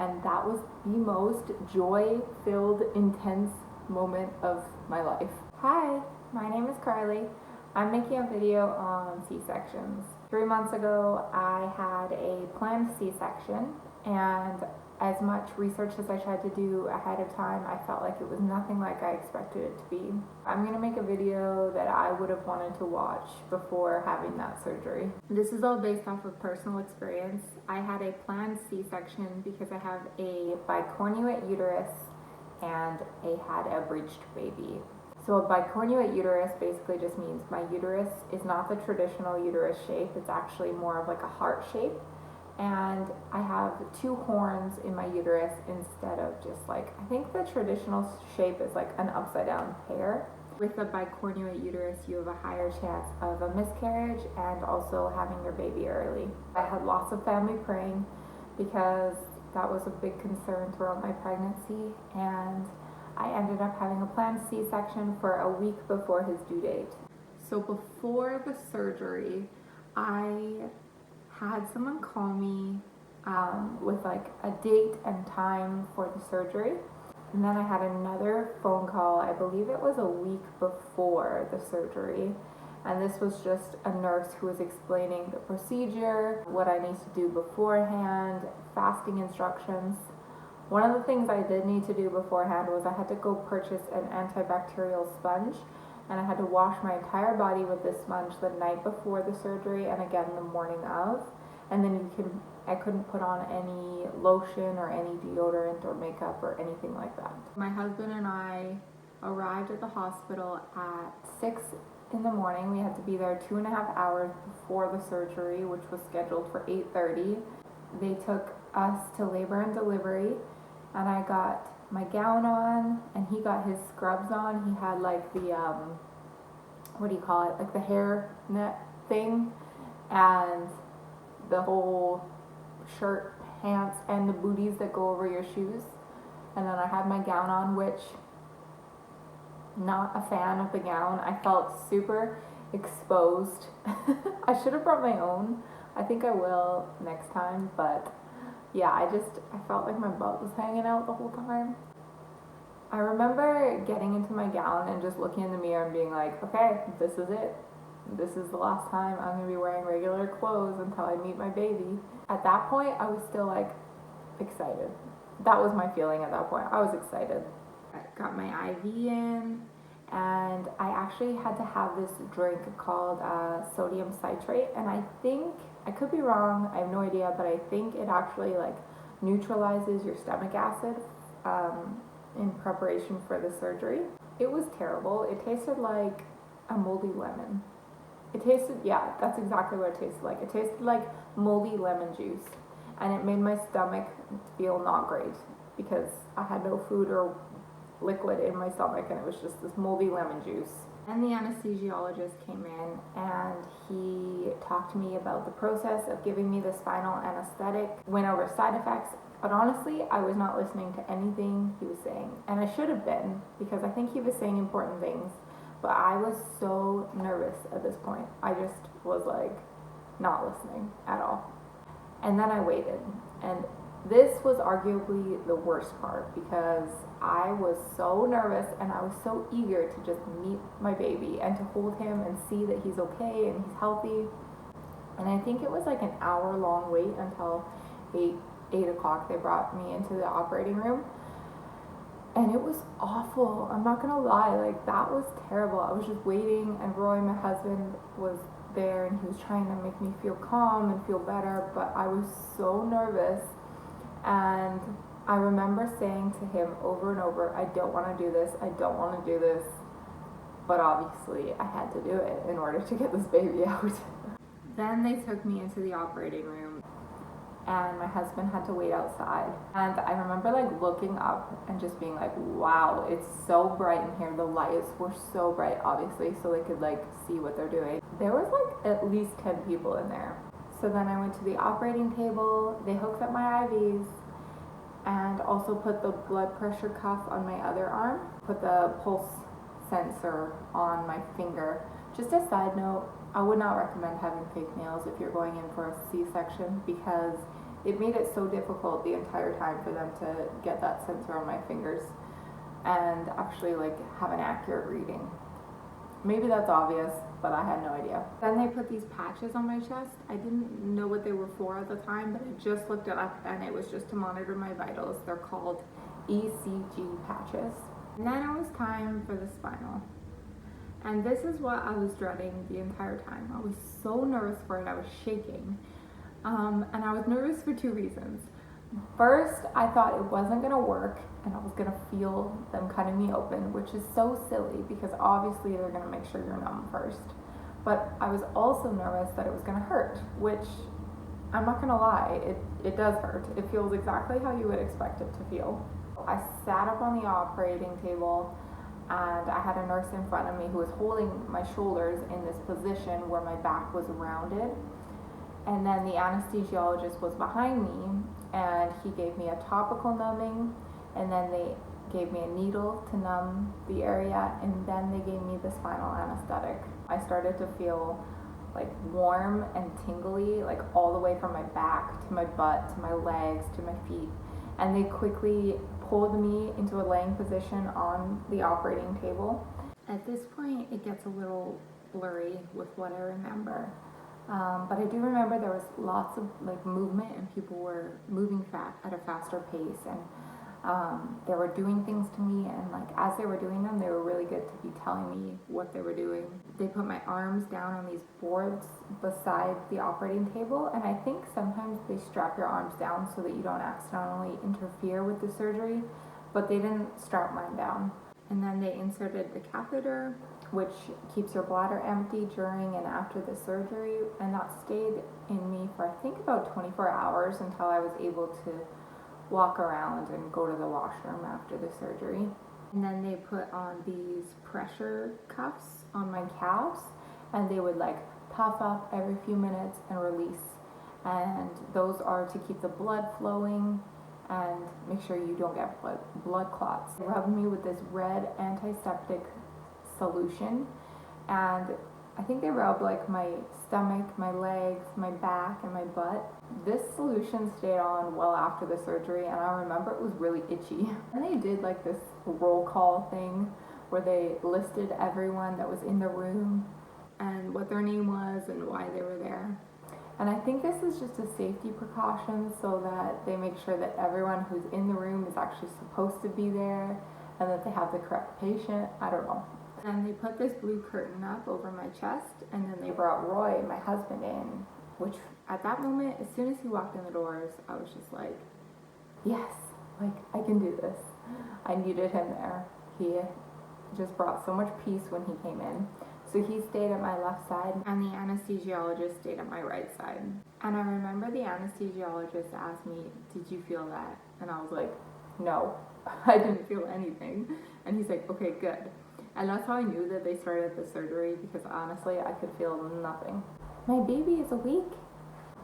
and that was the most joy-filled, intense moment of my life. Hi, my name is Carly. I'm making a video on C-sections. 3 months ago, I had a planned C-section, and as much research as I tried to do ahead of time, I felt like it was nothing like I expected it to be. I'm gonna make a video that I would have wanted to watch before having that surgery. This is all based off of personal experience. I had a planned C-section because I have a bicornuate uterus and I had a breached baby. So a bicornuate uterus basically just means my uterus is not the traditional uterus shape, it's actually more of like a heart shape. And I have 2 horns in my uterus instead of just like, I think the traditional shape is like an upside down pear. With a bicornuate uterus, you have a higher chance of a miscarriage and also having your baby early. I had lots of family praying because that was a big concern throughout my pregnancy, and I ended up having a planned C-section for a week before his due date. So before the surgery, I had someone call me with like a date and time for the surgery. And then I had another phone call, I believe it was a week before the surgery. And this was just a nurse who was explaining the procedure, what I need to do beforehand, fasting instructions. One of the things I did need to do beforehand was I had to go purchase an antibacterial sponge, and I had to wash my entire body with this sponge the night before the surgery and again the morning of. And then I couldn't put on any lotion or any deodorant or makeup or anything like that. My husband and I arrived at the hospital at 6 in the morning. We had to be there 2.5 hours before the surgery, which was scheduled for 8:30. They took us to labor and delivery, and I got my gown on and he got his scrubs on. He had like the what do you call it, like the hair net thing, and the whole shirt, pants, and the booties that go over your shoes. And then I had my gown on, which, not a fan of the gown. I felt super exposed. I should have brought my own. I think I will next time, but yeah, I felt like my butt was hanging out the whole time. I remember getting into my gown and just looking in the mirror and being like, okay, this is it. This is the last time I'm gonna be wearing regular clothes until I meet my baby. At that point, I was still like excited. That was my feeling at that point. I was excited. I got my IV in, and I actually had to have this drink called sodium citrate, and I think, I could be wrong, I have no idea, but I think it actually like neutralizes your stomach acid in preparation for the surgery. It was terrible. It tasted like a moldy lemon. It tasted, yeah, that's exactly what it tasted like. It tasted like moldy lemon juice, and it made my stomach feel not great because I had no food or liquid in my stomach, and it was just this moldy lemon juice. And the anesthesiologist came in and he talked to me about the process of giving me the spinal anesthetic, went over side effects, but honestly, I was not listening to anything he was saying, and I should have been, because I think he was saying important things. But I was so nervous at this point. I just was like not listening at all. And then I waited. And this was arguably the worst part because I was so nervous and I was so eager to just meet my baby and to hold him and see that he's okay and he's healthy. And I think it was like an hour-long wait until 8 o'clock they brought me into the operating room. And it was awful. I'm not gonna lie, like that was terrible. I was just waiting, and Roy, my husband, was there and he was trying to make me feel calm and feel better, but I was so nervous. And I remember saying to him over and over, I don't want to do this, I don't want to do this. But obviously I had to do it in order to get this baby out. Then they took me into the operating room, and my husband had to wait outside. And I remember like looking up and just being like, wow, it's so bright in here. The lights were so bright, obviously, so they could like see what they're doing. There was like at least 10 people in there. So then I went to the operating table, they hooked up my IVs, and also put the blood pressure cuff on my other arm, put the pulse sensor on my finger. Just a side note, I would not recommend having fake nails if you're going in for a C-section because it made it so difficult the entire time for them to get that sensor on my fingers and actually like have an accurate reading. Maybe that's obvious, but I had no idea. Then they put these patches on my chest. I didn't know what they were for at the time, but I just looked it up and it was just to monitor my vitals. They're called ECG patches. And then it was time for the spinal. And this is what I was dreading the entire time. I was so nervous for it, I was shaking. And I was nervous for two reasons. First, I thought it wasn't gonna work and I was gonna feel them cutting me open, which is so silly because obviously they're gonna make sure you're numb first. But I was also nervous that it was gonna hurt, which I'm not gonna lie, it does hurt. It feels exactly how you would expect it to feel. I sat up on the operating table and I had a nurse in front of me who was holding my shoulders in this position where my back was rounded. And then the anesthesiologist was behind me and he gave me a topical numbing, and then they gave me a needle to numb the area, and then they gave me the spinal anesthetic. I started to feel like warm and tingly, like all the way from my back to my butt, to my legs, to my feet. And they quickly pulled me into a laying position on the operating table. At this point, it gets a little blurry with what I remember. But I do remember there was lots of like movement and people were moving at a faster pace, and they were doing things to me, and like as they were doing them, they were really good to be telling me what they were doing. They put my arms down on these boards beside the operating table, and I think sometimes they strap your arms down so that you don't accidentally interfere with the surgery, but they didn't strap mine down. And then they inserted the catheter, which keeps your bladder empty during and after the surgery, and that stayed in me for I think about 24 hours until I was able to walk around and go to the washroom after the surgery. And then they put on these pressure cuffs on my calves, and they would like puff up every few minutes and release, and those are to keep the blood flowing and make sure you don't get blood clots. They rubbed me with this red antiseptic solution, and I think they rubbed like my stomach, my legs, my back, and my butt. This solution stayed on well after the surgery, and I remember it was really itchy. And they did like this roll call thing where they listed everyone that was in the room and what their name was and why they were there. And I think this is just a safety precaution so that they make sure that everyone who's in the room is actually supposed to be there and that they have the correct patient. I don't know. And they put this blue curtain up over my chest, and then they brought Roy, my husband, in, which at that moment, as soon as he walked in the doors, I was just like, yes, like I can do this. I needed him there. He just brought so much peace when he came in. So he stayed at my left side and the anesthesiologist stayed at my right side. And I remember the anesthesiologist asked me, did you feel that? And I was like, no, I didn't feel anything. And he's like, okay, good. And that's how I knew that they started the surgery, because honestly, I could feel nothing. My baby is awake.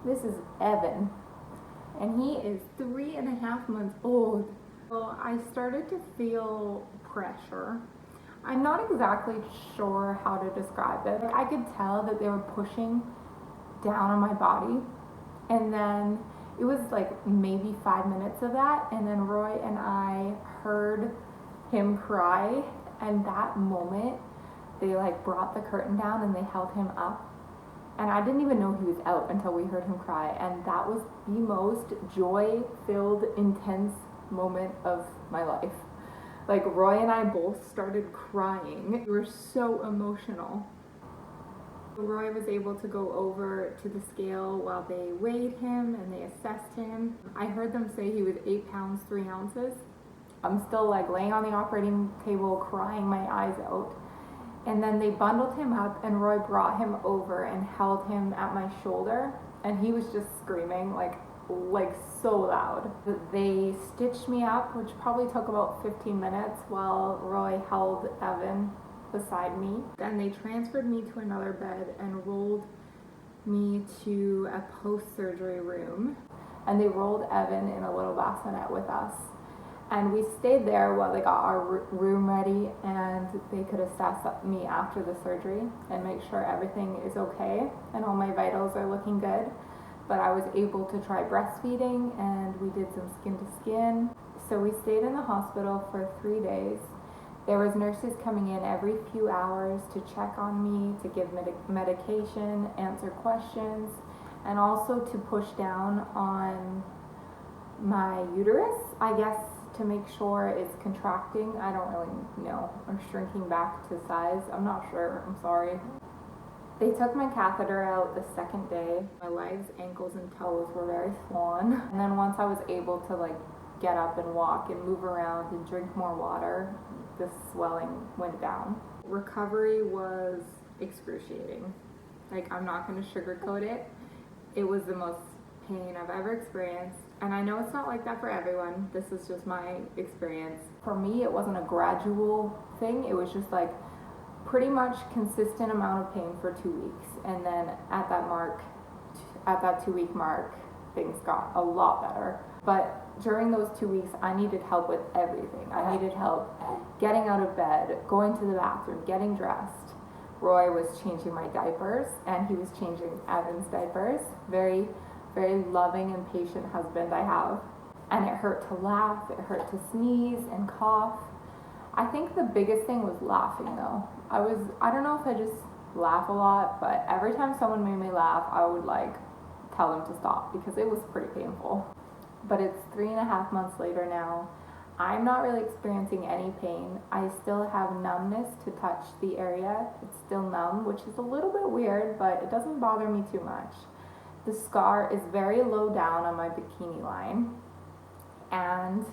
This is Evan, and he is 3.5 months old. So I started to feel pressure. I'm not exactly sure how to describe it. Like, I could tell that they were pushing down on my body, and then it was like maybe 5 minutes of that, and then Roy and I heard him cry, and that moment they like brought the curtain down and they held him up, and I didn't even know he was out until we heard him cry, and that was the most joy-filled, intense moment of my life. Like, Roy and I both started crying. We were so emotional. Roy was able to go over to the scale while they weighed him and they assessed him. I heard them say he was 8 pounds 3 ounces. I'm still like laying on the operating table crying my eyes out. And then they bundled him up and Roy brought him over and held him at my shoulder, and he was just screaming like so loud. They stitched me up, which probably took about 15 minutes while Roy held Evan beside me. Then they transferred me to another bed and rolled me to a post-surgery room, and they rolled Evan in a little bassinet with us. And we stayed there while they got our room ready, and they could assess me after the surgery and make sure everything is okay and all my vitals are looking good. but I was able to try breastfeeding, and we did some skin to skin. So we stayed in the hospital for 3 days. There was nurses coming in every few hours to check on me, to give medication, answer questions, and also to push down on my uterus, I guess, to make sure it's contracting. I don't really know, or shrinking back to size. I'm not sure, I'm sorry. They took my catheter out the second day. My legs, ankles, and toes were very swollen. And then once I was able to like get up and walk and move around and drink more water, the swelling went down. Recovery was excruciating. Like, I'm not gonna sugarcoat it. It was the most pain I've ever experienced. And I know it's not like that for everyone. This is just my experience. For me, it wasn't a gradual thing. It was just like pretty much consistent amount of pain for 2 weeks. And then at that 2 week mark, things got a lot better. But during those 2 weeks, I needed help with everything. I needed help getting out of bed, going to the bathroom, getting dressed. Roy was changing my diapers, and he was changing Evan's diapers. Very, very loving and patient husband I have. And it hurt to laugh, it hurt to sneeze and cough. I think the biggest thing was laughing though. I don't know if I just laugh a lot, but every time someone made me laugh, I would like tell them to stop because it was pretty painful. But it's 3.5 months later now. I'm not really experiencing any pain. I still have numbness to touch the area. It's still numb, which is a little bit weird, but it doesn't bother me too much. The scar is very low down on my bikini line, and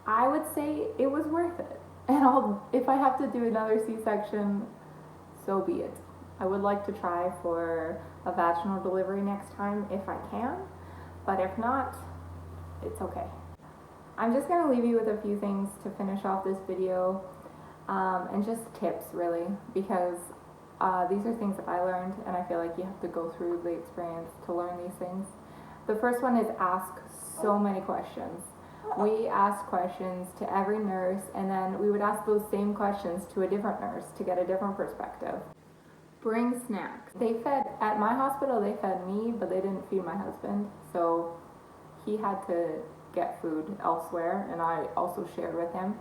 I would say it was worth it. And if I have to do another C-section, so be it. I would like to try for a vaginal delivery next time if I can, but if not, it's okay. I'm just going to leave you with a few things to finish off this video, and just tips really, because these are things that I learned, and I feel like you have to go through the experience to learn these things. The first one is ask so many questions. We asked questions to every nurse, and then we would ask those same questions to a different nurse to get a different perspective. Bring snacks. At my hospital, they fed me, but they didn't feed my husband, so he had to get food elsewhere, and I also shared with him.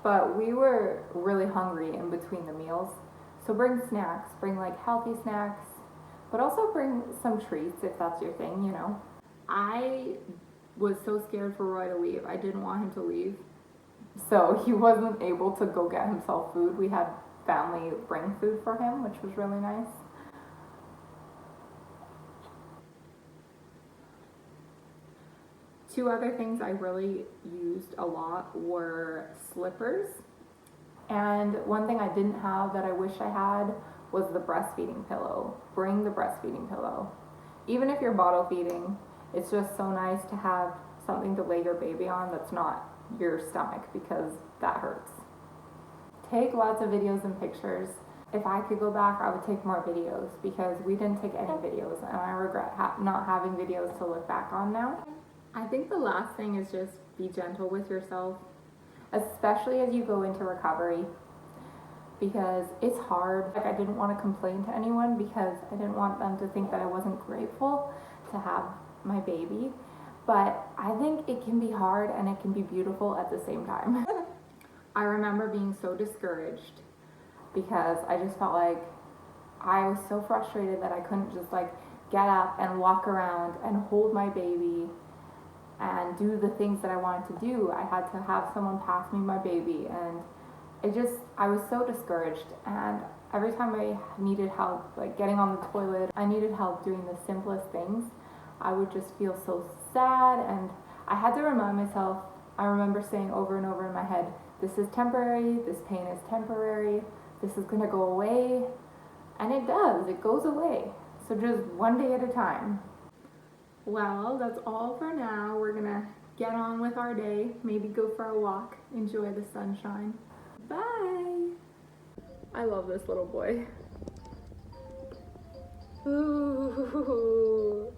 But we were really hungry in between the meals, so bring snacks. Bring like healthy snacks, but also bring some treats if that's your thing, you know. I was so scared for Roy to leave. I didn't want him to leave, so he wasn't able to go get himself food. We had family bring food for him, which was really nice. Two other things I really used a lot were slippers, and one thing I didn't have that I wish I had was the breastfeeding pillow. Bring the breastfeeding pillow. Even if you're bottle feeding, it's just so nice to have something to lay your baby on that's not your stomach, because that hurts. Take lots of videos and pictures. If I could go back, I would take more videos, because we didn't take any videos, and I regret not having videos to look back on now. I think the last thing is just be gentle with yourself, especially as you go into recovery, because it's hard. Like, I didn't want to complain to anyone because I didn't want them to think that I wasn't grateful to have my baby, but I think it can be hard and it can be beautiful at the same time. I remember being so discouraged because I just felt like I was so frustrated that I couldn't just like get up and walk around and hold my baby and do the things that I wanted to do. I had to have someone pass me my baby, and I was so discouraged, and every time I needed help, like getting on the toilet, I needed help doing the simplest things, I would just feel so sad, and I had to remind myself. I remember saying over and over in my head, this is temporary, this pain is temporary, this is gonna go away, and it does, it goes away. So just one day at a time. Well, that's all for now. We're gonna get on with our day, maybe go for a walk, enjoy the sunshine. Bye! I love this little boy. Ooh.